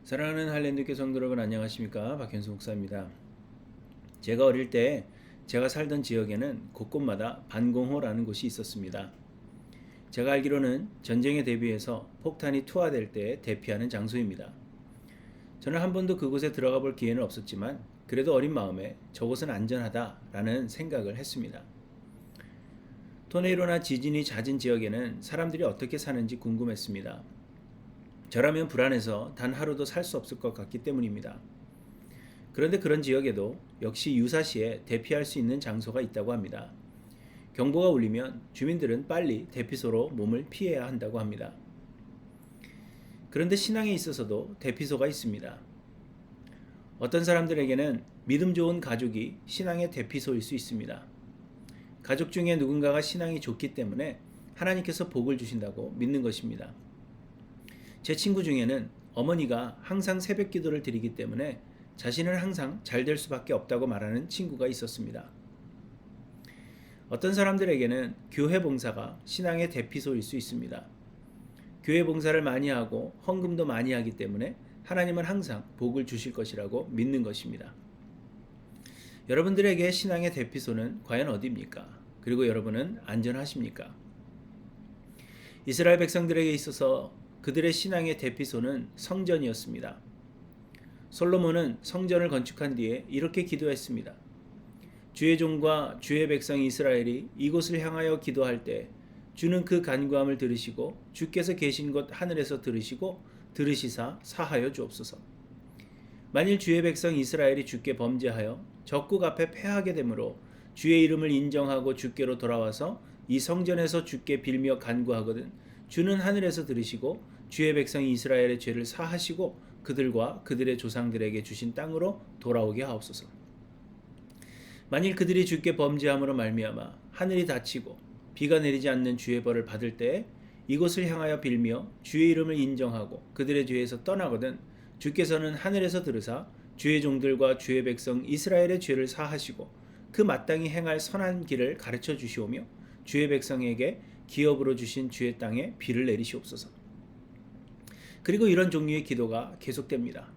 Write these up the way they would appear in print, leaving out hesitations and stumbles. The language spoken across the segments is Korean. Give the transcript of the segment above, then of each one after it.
사랑하는 할렌드교 성도 여러분, 안녕하십니까? 박현수 목사입니다. 제가 어릴 때 제가 살던 지역에는 곳곳마다 반공호라는 곳이 있었습니다. 제가 알기로는 전쟁에 대비해서 폭탄이 투하될 때 대피하는 장소입니다. 저는 한 번도 그곳에 들어가 볼 기회는 없었지만 그래도 어린 마음에 저곳은 안전하다라는 생각을 했습니다. 토네이도나 지진이 잦은 지역에는 사람들이 어떻게 사는지 궁금했습니다. 저라면 불안해서 단 하루도 살 수 없을 것 같기 때문입니다. 그런데 그런 지역에도 역시 유사시에 대피할 수 있는 장소가 있다고 합니다. 경보가 울리면 주민들은 빨리 대피소로 몸을 피해야 한다고 합니다. 그런데 신앙에 있어서도 대피소가 있습니다. 어떤 사람들에게는 믿음 좋은 가족이 신앙의 대피소일 수 있습니다. 가족 중에 누군가가 신앙이 좋기 때문에 하나님께서 복을 주신다고 믿는 것입니다. 제 친구 중에는 어머니가 항상 새벽 기도를 드리기 때문에 자신은 항상 잘 될 수밖에 없다고 말하는 친구가 있었습니다. 어떤 사람들에게는 교회 봉사가 신앙의 대피소일 수 있습니다. 교회 봉사를 많이 하고 헌금도 많이 하기 때문에 하나님은 항상 복을 주실 것이라고 믿는 것입니다. 여러분들에게 신앙의 대피소는 과연 어디입니까? 그리고 여러분은 안전하십니까? 이스라엘 백성들에게 있어서 그들의 신앙의 대피소는 성전이었습니다. 솔로몬은 성전을 건축한 뒤에 이렇게 기도했습니다. 주의 종과 주의 백성 이스라엘이 이곳을 향하여 기도할 때 주는 그 간구함을 들으시고 주께서 계신 곳 하늘에서 들으시고 들으시사 사하여 주옵소서. 만일 주의 백성 이스라엘이 주께 범죄하여 적국 앞에 패하게 되므로 주의 이름을 인정하고 주께로 돌아와서 이 성전에서 주께 빌며 간구하거든 주는 하늘에서 들으시고 주의 백성 이스라엘의 죄를 사하시고 그들과 그들의 조상들에게 주신 땅으로 돌아오게 하옵소서. 만일 그들이 주께 범죄함으로 말미암아 하늘이 닫히고 비가 내리지 않는 주의 벌을 받을 때에 이곳을 향하여 빌며 주의 이름을 인정하고 그들의 죄에서 떠나거든 주께서는 하늘에서 들으사 주의 종들과 주의 백성 이스라엘의 죄를 사하시고 그 마땅히 행할 선한 길을 가르쳐 주시오며 주의 백성에게 기업으로 주신 주의 땅에 비를 내리시옵소서. 그리고 이런 종류의 기도가 계속됩니다.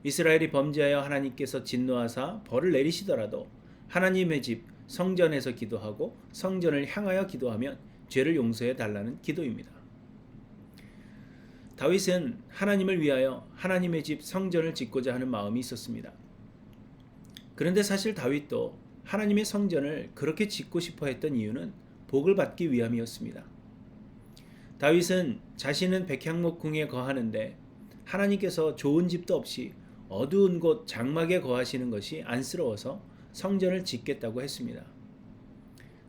이스라엘이 범죄하여 하나님께서 진노하사 벌을 내리시더라도 하나님의 집 성전에서 기도하고 성전을 향하여 기도하면 죄를 용서해 달라는 기도입니다. 다윗은 하나님을 위하여 하나님의 집 성전을 짓고자 하는 마음이 있었습니다. 그런데 사실 다윗도 하나님의 성전을 그렇게 짓고 싶어 했던 이유는 복을 받기 위함이었습니다. 다윗은 자신은 백향목궁에 거하는데 하나님께서 좋은 집도 없이 어두운 곳 장막에 거하시는 것이 안쓰러워서 성전을 짓겠다고 했습니다.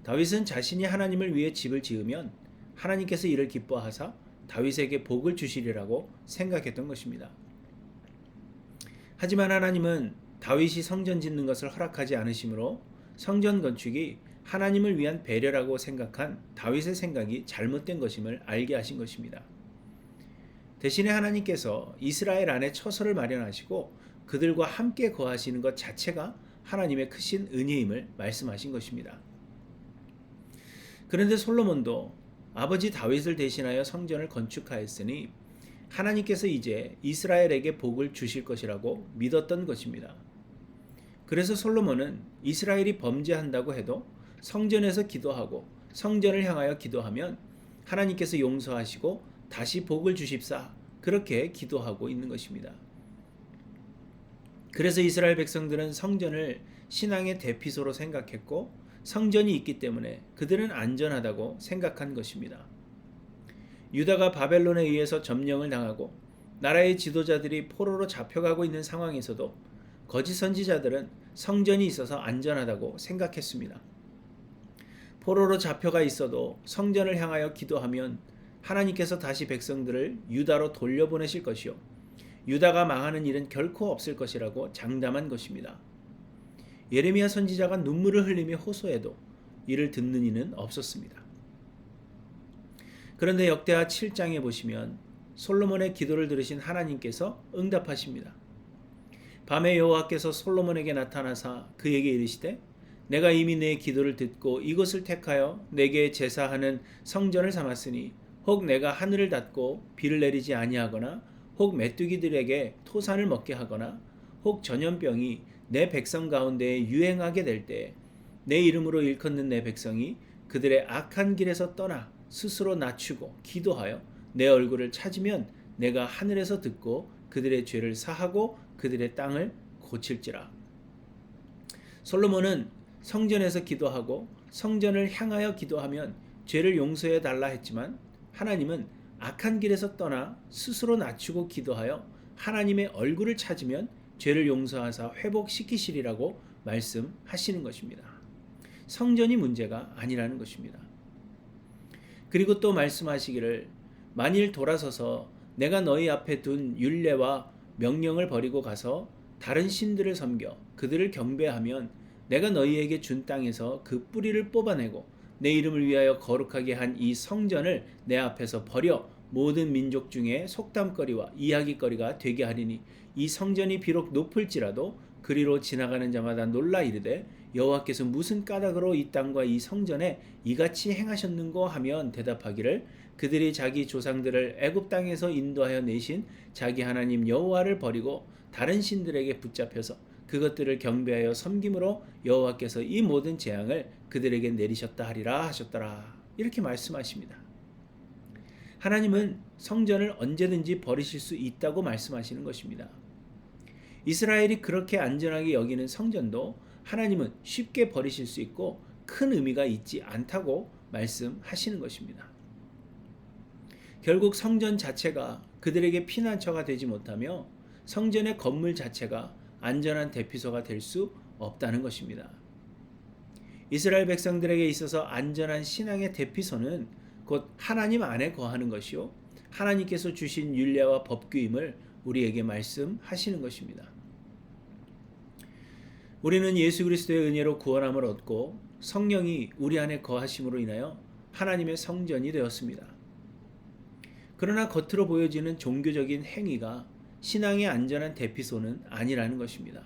다윗은 자신이 하나님을 위해 집을 지으면 하나님께서 이를 기뻐하사 다윗에게 복을 주시리라고 생각했던 것입니다. 하지만 하나님은 다윗이 성전 짓는 것을 허락하지 않으시므로 성전 건축이 하나님을 위한 배려라고 생각한 다윗의 생각이 잘못된 것임을 알게 하신 것입니다. 대신에 하나님께서 이스라엘 안에 처소를 마련하시고 그들과 함께 거하시는 것 자체가 하나님의 크신 은혜임을 말씀하신 것입니다. 그런데 솔로몬도 아버지 다윗을 대신하여 성전을 건축하였으니 하나님께서 이제 이스라엘에게 복을 주실 것이라고 믿었던 것입니다. 그래서 솔로몬은 이스라엘이 범죄한다고 해도 성전에서 기도하고 성전을 향하여 기도하면 하나님께서 용서하시고 다시 복을 주십사 그렇게 기도하고 있는 것입니다. 그래서 이스라엘 백성들은 성전을 신앙의 대피소로 생각했고 성전이 있기 때문에 그들은 안전하다고 생각한 것입니다. 유다가 바벨론에 의해서 점령을 당하고 나라의 지도자들이 포로로 잡혀가고 있는 상황에서도 거짓 선지자들은 성전이 있어서 안전하다고 생각했습니다. 포로로 잡혀가 있어도 성전을 향하여 기도하면 하나님께서 다시 백성들을 유다로 돌려보내실 것이요 유다가 망하는 일은 결코 없을 것이라고 장담한 것입니다. 예레미야 선지자가 눈물을 흘리며 호소해도 이를 듣는 이는 없었습니다. 그런데 역대하 7장에 보시면 솔로몬의 기도를 들으신 하나님께서 응답하십니다. 밤에 여호와께서 솔로몬에게 나타나사 그에게 이르시되 내가 이미 내 기도를 듣고 이것을 택하여 내게 제사하는 성전을 삼았으니 혹 내가 하늘을 닫고 비를 내리지 아니하거나 혹 메뚜기들에게 토산을 먹게 하거나 혹 전염병이 내 백성 가운데에 유행하게 될 때 내 이름으로 일컫는 내 백성이 그들의 악한 길에서 떠나 스스로 낮추고 기도하여 내 얼굴을 찾으면 내가 하늘에서 듣고 그들의 죄를 사하고 그들의 땅을 고칠지라. 솔로몬은 성전에서 기도하고 성전을 향하여 기도하면 죄를 용서해 달라 했지만 하나님은 악한 길에서 떠나 스스로 낮추고 기도하여 하나님의 얼굴을 찾으면 죄를 용서하사 회복시키시리라고 말씀하시는 것입니다. 성전이 문제가 아니라는 것입니다. 그리고 또 말씀하시기를 만일 돌아서서 내가 너희 앞에 둔 율례와 명령을 버리고 가서 다른 신들을 섬겨 그들을 경배하면 내가 너희에게 준 땅에서 그 뿌리를 뽑아내고 내 이름을 위하여 거룩하게 한 이 성전을 내 앞에서 버려 모든 민족 중에 속담거리와 이야기거리가 되게 하리니 이 성전이 비록 높을지라도 그리로 지나가는 자마다 놀라 이르되 여호와께서 무슨 까닭으로 이 땅과 이 성전에 이같이 행하셨는고 하면 대답하기를 그들이 자기 조상들을 애굽 땅에서 인도하여 내신 자기 하나님 여호와를 버리고 다른 신들에게 붙잡혀서 그것들을 경배하여 섬김으로 여호와께서 이 모든 재앙을 그들에게 내리셨다 하리라 하셨더라. 이렇게 말씀하십니다. 하나님은 성전을 언제든지 버리실 수 있다고 말씀하시는 것입니다. 이스라엘이 그렇게 안전하게 여기는 성전도 하나님은 쉽게 버리실 수 있고 큰 의미가 있지 않다고 말씀하시는 것입니다. 결국 성전 자체가 그들에게 피난처가 되지 못하며 성전의 건물 자체가 안전한 대피소가 될 수 없다는 것입니다. 이스라엘 백성들에게 있어서 안전한 신앙의 대피소는 곧 하나님 안에 거하는 것이요 하나님께서 주신 율례와 법규임을 우리에게 말씀하시는 것입니다. 우리는 예수 그리스도의 은혜로 구원함을 얻고 성령이 우리 안에 거하심으로 인하여 하나님의 성전이 되었습니다. 그러나 겉으로 보여지는 종교적인 행위가 신앙의 안전한 대피소는 아니라는 것입니다.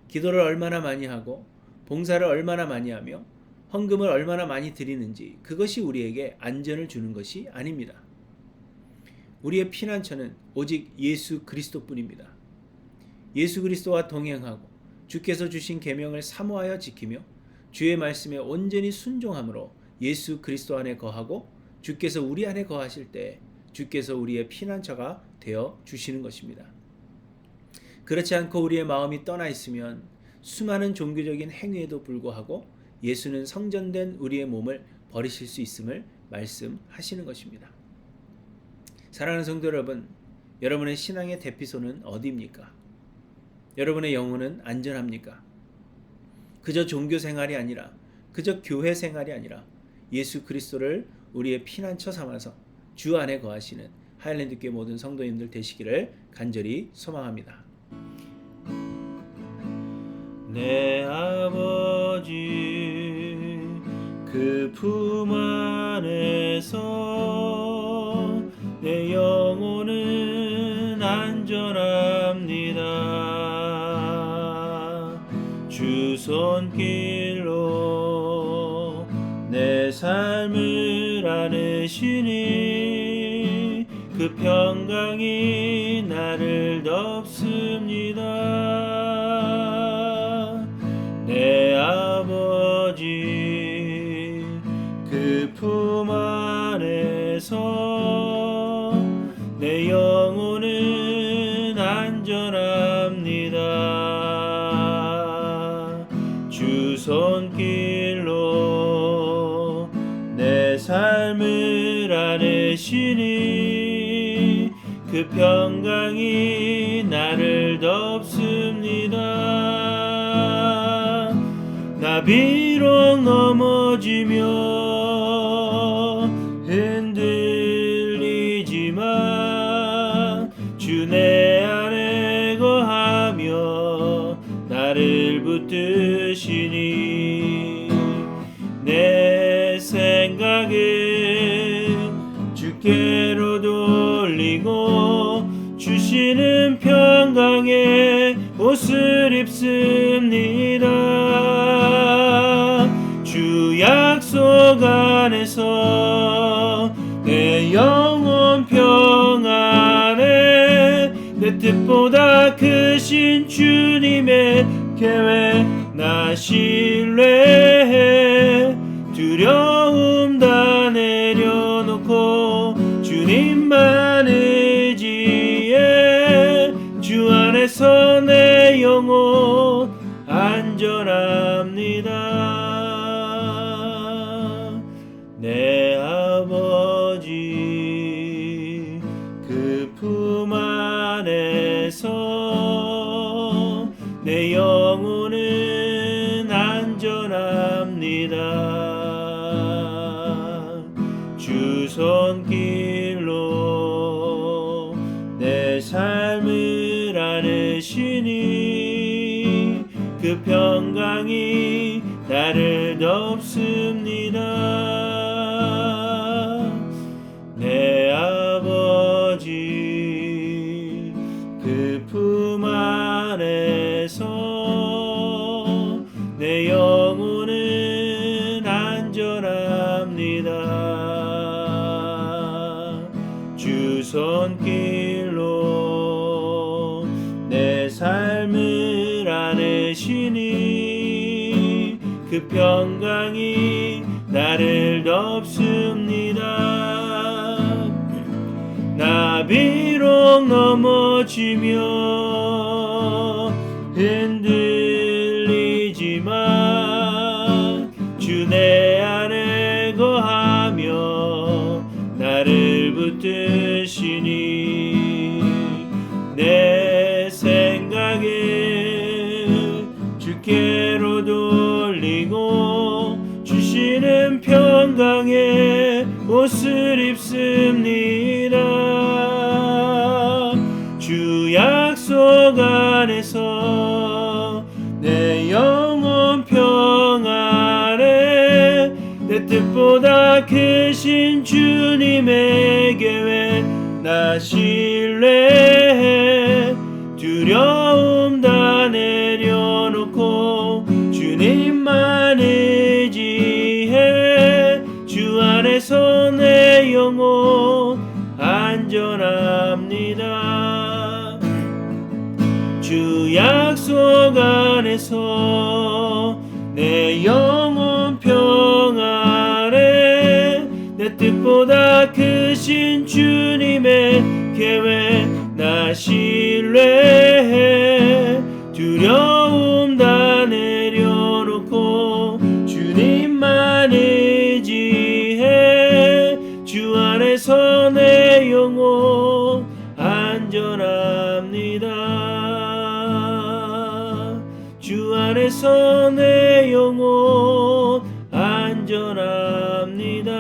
기도를 얼마나 많이 하고 봉사를 얼마나 많이 하며 헌금을 얼마나 많이 드리는지 그것이 우리에게 안전을 주는 것이 아닙니다. 우리의 피난처는 오직 예수 그리스도뿐입니다. 예수 그리스도와 동행하고 주께서 주신 계명을 사모하여 지키며 주의 말씀에 온전히 순종함으로 예수 그리스도 안에 거하고 주께서 우리 안에 거하실 때 주께서 우리의 피난처가 되어 주시는 것입니다. 그렇지 않고 우리의 마음이 떠나 있으면 수많은 종교적인 행위에도 불구하고 예수는 성전된 우리의 몸을 버리실 수 있음을 말씀하시는 것입니다. 사랑하는 성도 여러분, 여러분의 신앙의 대피소는 어디입니까? 여러분의 영혼은 안전합니까? 그저 종교 생활이 아니라 그저 교회 생활이 아니라 예수 그리스도를 우리의 피난처 삼아서 주 안에 거하시는 하일랜드 교회 모든 성도님들 되시기를 간절히 소망합니다. 내 아버지 그 품 안에서 내 영혼은 안전합니다. 주 손길로 내 삶을 안으시니 그 평강이 나를 덮습니다. 내 아버지 그 품 안에서 내 영혼은 안전합니다. 주 손길로 내 삶을 안으시니 그 평강이 나를 덮습니다. 나 비록 넘어지며 흔들리지만 주 내 안에 거하며 나를 붙드시니 내 생각은 주께로 돌리고 주시는 평강의 옷을 입습니다. 주 약속 안에서 내 영혼 평안에 뜻보다 크신 주님의 계획 나 신뢰해 두려움 다 내려놓고 주님만 의지해 주 안에서 내 영혼 안전합니다. 내 아버지 그 품 안에서 내 영혼은 안전합니다. 주 손길로 내 삶을 안으시니 그 평강이 나를 덮습니다. 내 아버지 그 품 안에서 내 영혼은 안전합니다. 주 손길로 내 삶을 안으시니 그 평강이 나를 덮습니다. 나 비록 넘어지며 흔들리지만 주 내 안에 거하며 나를 붙드시니 내 생각을 주께로 돌리고 주시는 평강의 옷을 입습니다. 주 약속 안에서 내 영혼 평안해 내 뜻보다 크신 주님의 계획 나 신뢰해 두려움 다 내려놓고 주님만 의지해 주 안에서 내 영혼 안전합니다. 주 약속 안에서 내 영혼 평안해 내 뜻보다 크신 주님의 계획 나 신뢰해 두려움 다 내려놓고 주님만 의지해 주 안에서 내 영혼 안전합니다. 주 안에서 내 영혼 안전합니다.